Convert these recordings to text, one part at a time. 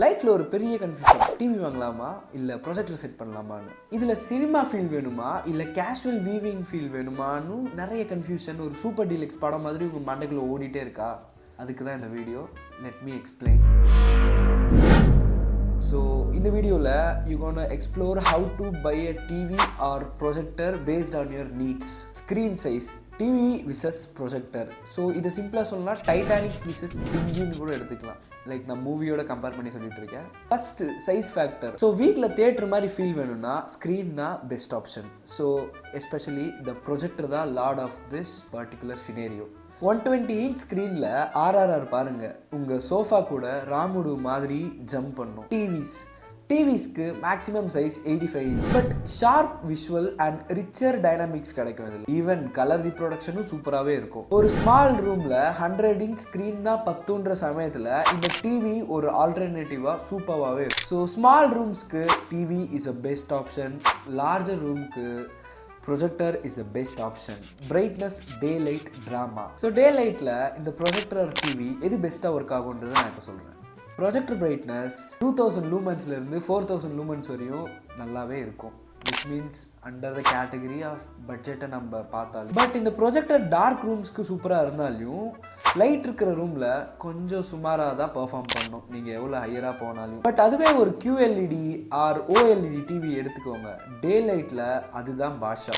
லைஃப்ல ஒரு பெரிய கன்ஃபியூஷன், டிவி வாங்கலாமா இல்லை ப்ரொஜெக்டர் செட் பண்ணலாமான்னு. இதில் சினிமா ஃபீல் வேணுமா இல்லை கேஷுவல் வீவிங் ஃபீல் வேணுமான்னு நிறைய கன்ஃபியூஷன் ஒரு சூப்பர் டீலக்ஸ் படம் மாதிரி உங்கள் மண்டைக்குள்ள ஓடிட்டே இருக்கா? அதுக்கு தான் இந்த video. Let me explain. So இந்த வீடியோவில் you gonna explore how to buy a TV or projector based on your needs. Screen size, TV versus projector. So இதை சிம்பிளாக சொல்லலாம் டைட்டானிக் விசஸ் டிங்கின்னு கூட எடுத்துக்கலாம். லைக் நான் மூவியோட கம்பேர் பண்ணி சொல்லிட்டு இருக்கேன். First size factor. ஸோ வீட்டில் தியேட்டர் மாதிரி ஃபீல் வேணும்னா ஸ்க்ரீன் தான் best option. So especially the projector தான் lord of this particular scenario. 120 inch ஸ்க்ரீனில் ஆர்ஆர்ஆர் பாருங்க, உங்கள் சோஃபா கூட ராமுடு மாதிரி ஜம்ப் பண்ணும். டிவிஸ்க்கு maximum size 85 inch, but sharp visual and richer dynamics கிடைக்கும். இதில் ஈவன் கலர் ரீப்ரொடக்ஷனும் சூப்பராகவே இருக்கும். ஒரு ஸ்மால் ரூமில் 100 இன்ச் ஸ்க்ரீன் தான் பத்துன்ற சமயத்தில் இந்த டிவி ஒரு ஆல்டர்னேட்டிவாக சூப்பராகவே இருக்கும். ஸோ ஸ்மால் ரூம்ஸ்க்கு TV is a best option. Larger ரூம்க்கு projector is a best option. Brightness, daylight, drama. So day லைட்டில் இந்த ப்ரொஜெக்டர் டிவி எது பெஸ்ட்டாக ஒர்க் ஆகுன்றதை நான் இப்போ சொல்கிறேன். ப்ரொஜெக்டர் பிரைட்னஸ் 2000 லூமன்ஸ்லேருந்து 4000 லூமன்ஸ் வரையும் நல்லாவே இருக்கும். Which means under the category of பட்ஜெட்டை நம்ம பார்த்தாலும். பட் இந்த ப்ரொஜெக்டர் டார்க் ரூம்ஸ்க்கு சூப்பராக இருந்தாலும் லைட் இருக்கிற ரூமில் கொஞ்சம் சுமாராக தான் பெர்ஃபார்ம் பண்ணும், நீங்கள் எவ்வளோ ஹையராக போனாலும். பட் அதுவே ஒரு QLED ஆர் OLED டிவி எடுத்துக்கோங்க, டே லைட்டில் அதுதான் பாஷா.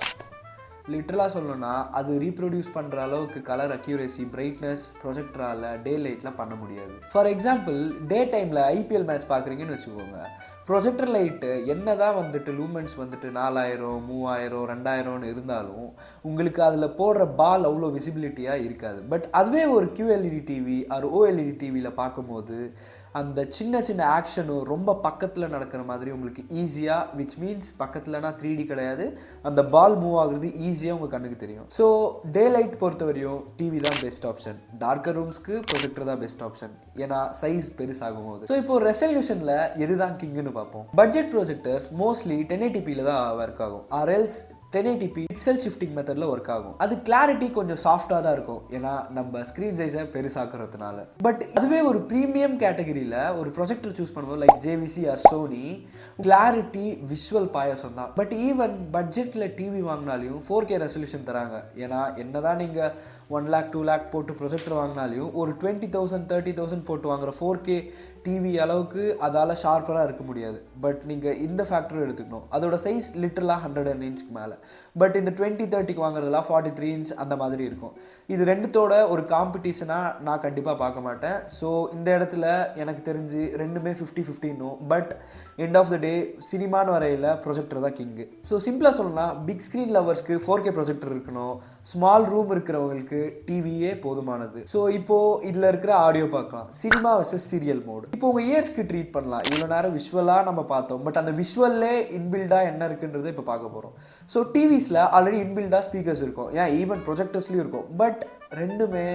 லிட்டரலாக சொல்லணும்னா அது ரீப்ரொடியூஸ் பண்ணுற அளவுக்கு கலர் அக்யூரேசி, பிரைட்னஸ் ப்ரொஜெக்டரால் டே லைட்டில் பண்ண முடியாது. ஃபார் எக்ஸாம்பிள், டே டைமில் IPL மேட்ச் பார்க்குறீங்கன்னு வச்சுக்கோங்க, ப்ரொஜெக்டர் லைட்டு என்ன தான் வந்துட்டு லூமென்ஸ் வந்துட்டு 4000, 3000, 2000 இருந்தாலும் உங்களுக்கு அதில் போடுற பால் அவ்வளோ விசிபிலிட்டியாக இருக்காது. பட் அதுவே ஒரு QLED டிவி ஆர் OLED டிவியில் பார்க்கும்போது அந்த சின்ன சின்ன ஆக்ஷனும் ரொம்ப பக்கத்தில் நடக்கிற மாதிரி உங்களுக்கு ஈஸியாக, விச் மீன்ஸ் பக்கத்தில்னா 3D கிடையாது, அந்த பால் மூவ் ஆகுறது ஈஸியாக உங்கள் கண்ணுக்கு தெரியும். ஸோ டே லைட் பொறுத்த வரையும் டிவி தான் பெஸ்ட் ஆப்ஷன். டார்க்கர் ரூம்ஸ்க்கு ப்ரொஜெக்டர் தான் பெஸ்ட் ஆப்ஷன், ஏன்னா சைஸ் பெருசாகும் போது. ஸோ இப்போ ரெசல்யூஷனில் எதுதான் கிங்குன்னு பார்ப்போம். பட்ஜெட் ப்ரொஜெக்டர்ஸ் மோஸ்ட்லி 1080p தான் ஒர்க் ஆகும், or else 1080p pixel shifting மெத்தடில் ஒர்க் ஆகும். அது கிளாரிட்டி கொஞ்சம் சாஃப்டாக தான் இருக்கும், ஏன்னா நம்ம ஸ்க்ரீன் சைஸை பெருசாக்குறதுனால. பட் அதுவே ஒரு ப்ரீமியம் கேட்டகரியில் ஒரு ப்ரொஜெக்டர் சூஸ் பண்ணும்போது like JVC or Sony, clarity visual பாயசம் தான். பட் ஈவன் பட்ஜெட்டில் டிவி வாங்கினாலையும் 4K ரெசல்யூஷன் தராங்க. ஏன்னா என்னதான் நீங்கள் 1 lakh 2 lakh போட்டு ப்ரொஜெக்டர் வாங்கினாலையும் ஒரு 20,000 30,000 போட்டு வாங்குற 4K டிவி அளவுக்கு அதால் ஷார்ப்பராக இருக்க முடியாது. பட் நீங்கள் இந்த ஃபேக்டரும் எடுத்துக்கணும், அதோட சைஸ் லிட்டரலாக 100 இன்ச்சுக்கு மேலே. பட் இந்த 20-30க்கு வாங்குறதுலாம் 43 இன்ச் அந்த மாதிரி இருக்கும். இது ரெண்டுத்தோட ஒரு காம்படிஷனாக நான் கண்டிப்பாக பார்க்க மாட்டேன். ஸோ இந்த இடத்துல எனக்கு தெரிஞ்சு ரெண்டுமே 50-50. பட் எண்ட் ஆஃப் த டே சினிமான்னு வரையில் ப்ரொஜெக்டர் தான் கிங்கு. ஸோ சிம்பிளாக சொல்லலாம், பிக் ஸ்க்ரீன் லவர்ஸ்க்கு 4K ப்ரொஜெக்டர் இருக்கணும், ஸ்மால் ரூம் இருக்கிறவங்களுக்கு டிவியே போதுமானது. ஸோ இப்போது இதில் இருக்கிற ஆடியோ பார்க்கலாம், சினிமா வர்சஸ் சீரியல் மோடு. இப்போ உங்கள் இயர்ஸ்க்கு ட்ரீட் பண்ணலாம். இவ்வளோ நேரம் விஷுவலாக நம்ம பார்த்தோம், பட் அந்த விஷுவல்லே இன்பில்டாக என்ன இருக்குன்றதை இப்போ பார்க்க போகிறோம். ஸோ டிவிஸில் ஆல்ரெடி இன்பில்டாக ஸ்பீக்கர்ஸ் இருக்கும், ஏன் ஈவன் ப்ரொஜெக்டர்ஸ்லையும் இருக்கும். பட் ரெண்டுமே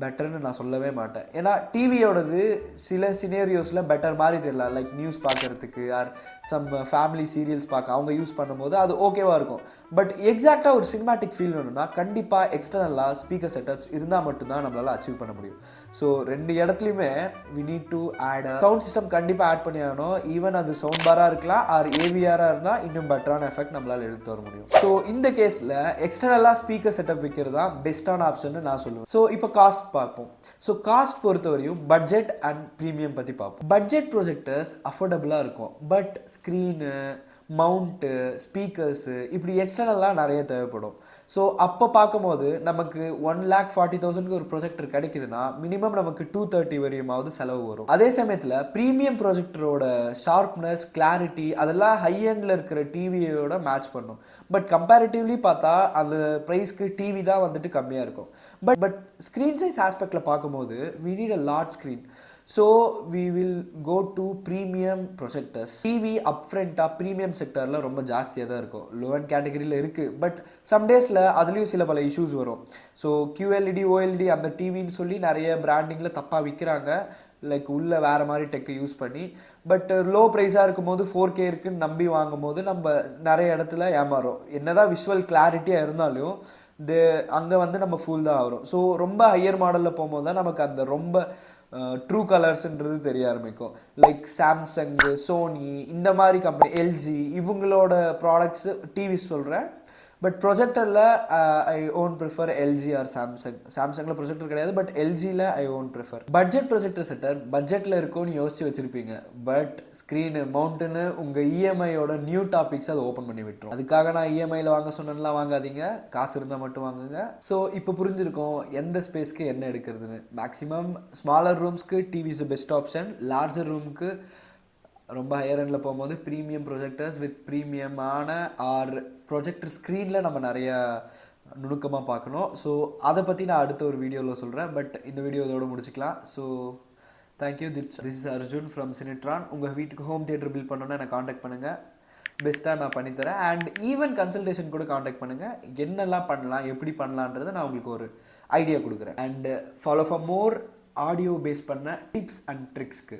பெட்டர்னு நான் சொல்லவே மாட்டேன். ஏன்னா டிவியோடது சில சினேரியோஸில் பெட்டர் மாதிரி தெரியல, லைக் நியூஸ் பார்க்குறதுக்கு ஆர் சம் ஃபேமிலி சீரியல்ஸ் பார்க்க அவங்க யூஸ் பண்ணும்போது அது ஓகேவாக இருக்கும். பட் எக்ஸாக்டாக ஒரு சினிமாட்டிக் ஃபீல் வேணும்னா கண்டிப்பாக எக்ஸ்டர்னலாக ஸ்பீக்கர் செட்டப்ஸ் இருந்தால் மட்டும்தான் நம்மளால் அச்சீவ் பண்ண முடியும். ஸோ ரெண்டு இடத்துலையுமே we need to add sound system கண்டிப்பாக ஆட் பண்ணி ஆகணும். ஈவன் அது சவுண்ட் பாராக இருக்கலாம் ஆர் AVR-ஆக இருந்தால் இன்னும் பெட்டரான எஃபெக்ட் நம்மளால் எடுத்து வர முடியும். ஸோ இந்த கேஸில் எக்ஸ்டர்னலாக ஸ்பீக்கர் செட்டப் வைக்கிறது தான் பெஸ்ட்டான ஆப்ஷன் நான் சொல்லுவேன். ஸோ இப்போ காஸ்ட் பார்ப்போம். ஸோ காஸ்ட் பொறுத்தவரையும் பட்ஜெட் அண்ட் ப்ரீமியம் பற்றி பார்ப்போம். பட்ஜெட் ப்ரொஜெக்டர்ஸ் அஃபோர்டபுளாக இருக்கும், பட் ஸ்க்ரீனு, மவுண்ட்டு, ஸ்பீக்கர்ஸு இப்படி எக்ஸ்டர்னலாக நிறைய தேவைப்படும். ஸோ அப்போ பார்க்கும்போது நமக்கு 1,40,000 ஒரு ப்ரொஜெக்டர் கிடைக்குதுன்னா மினிமம் நமக்கு 230 வரையுமாவது செலவு வரும். அதே சமயத்தில் ப்ரீமியம் ப்ரொஜெக்டரோட ஷார்ப்னஸ், கிளாரிட்டி அதெல்லாம் ஹை எண்டில் இருக்கிற டிவியோட மேட்ச் பண்ணும். பட் கம்பேரிட்டிவ்லி பார்த்தா அந்த ப்ரைஸ்க்கு டிவி தான் வந்துட்டு கம்மியாக இருக்கும். பட் ஸ்க்ரீன் சைஸ் ஆஸ்பெக்டில் பார்க்கும்போது we need a large screen. So we will go to premium projectors. TV upfront-ஆ ப்ரீமியம் செக்டரில் ரொம்ப ஜாஸ்தியாக தான் இருக்கும், லோ அண்ட் கேட்டகரியில் இருக்குது. பட் சம் டேஸில் அதுலேயும் சில பல இஷ்யூஸ் வரும். ஸோ QLED OLED அந்த டிவின்னு சொல்லி நிறைய பிராண்டிங்கில் தப்பாக விற்கிறாங்க, லைக் உள்ள வேறு மாதிரி டெக்கை யூஸ் பண்ணி. பட் லோ ப்ரைஸாக இருக்கும்போது 4K இருக்குன்னு நம்பி வாங்கும் போது நம்ம நிறைய இடத்துல ஏமாறும். என்னதான் விஷுவல் கிளாரிட்டியாக இருந்தாலும் அங்கே வந்து நம்ம ஃபுல் தான் வரும். ஸோ ரொம்ப ஹையர் மாடலில் போகும்போது தான் நமக்கு அந்த ரொம்ப ட்ரூ கலர்ஸ்ன்றது தெரிய ஆரம்பிக்கும். லைக் சாம்சங், சோனி இந்த மாதிரி கம்பெனி, எல்ஜி இவங்களோட ப்ராடக்ட்ஸ் டிவி சொல்கிறேன். பட் ப்ரொஜெக்டரில் I own prefer LG or Samsung. சாம்சங்கில் ப்ரொஜெக்டர் கிடையாது, பட் எல்ஜியில் I own prefer. Budget projector sector பட்ஜெட்டில் இருக்கும்னு யோசிச்சு வச்சுருப்பீங்க. பட் ஸ்க்ரீனு மவுண்ட்டுன்னு உங்கள் இஎம்ஐயோட நியூ டாபிக்ஸ் அதை ஓப்பன் பண்ணி விட்டுரும். அதுக்காக நான் இஎம்ஐயில் வாங்க சொன்னேன்லாம் வாங்காதீங்க, காசு இருந்தால் மட்டும் வாங்குங்க. ஸோ இப்போ புரிஞ்சிருக்கும் எந்த ஸ்பேஸ்க்கு என்ன எடுக்கிறதுன்னு. மேக்ஸிமம் ஸ்மாலர் ரூம்ஸ்க்கு TV is best option. Larger ரூமுக்கு ரொம்ப ஹையர் எண்டில் போகும்போது ப்ரீமியம் ப்ரொஜெக்டர்ஸ் வித் ப்ரீமியமான ஆர் ப்ரொஜெக்டர் ஸ்க்ரீனில் நம்ம நிறையா நுணுக்கமாக பார்க்கணும். ஸோ அதை பற்றி நான் அடுத்த ஒரு வீடியோவில் சொல்கிறேன். பட் இந்த வீடியோ இதோட முடிச்சுக்கலாம். So thank you. This is Arjun from Cinetron. உங்கள் வீட்டுக்கு ஹோம் தியேட்டர் பில் பண்ணணுன்னா என்னை காண்டாக்ட் பண்ணுங்கள், பெஸ்ட்டாக நான் பண்ணித்தரேன். அண்ட் ஈவன் கன்சல்டேஷன் கூட காண்டாக்ட் பண்ணுங்கள். என்னெல்லாம் பண்ணலாம், எப்படி பண்ணலான்றதை நான் உங்களுக்கு ஒரு ஐடியா கொடுக்குறேன். And follow for more audio based பண்ண டிப்ஸ் அண்ட் ட்ரிக்ஸ்க்கு.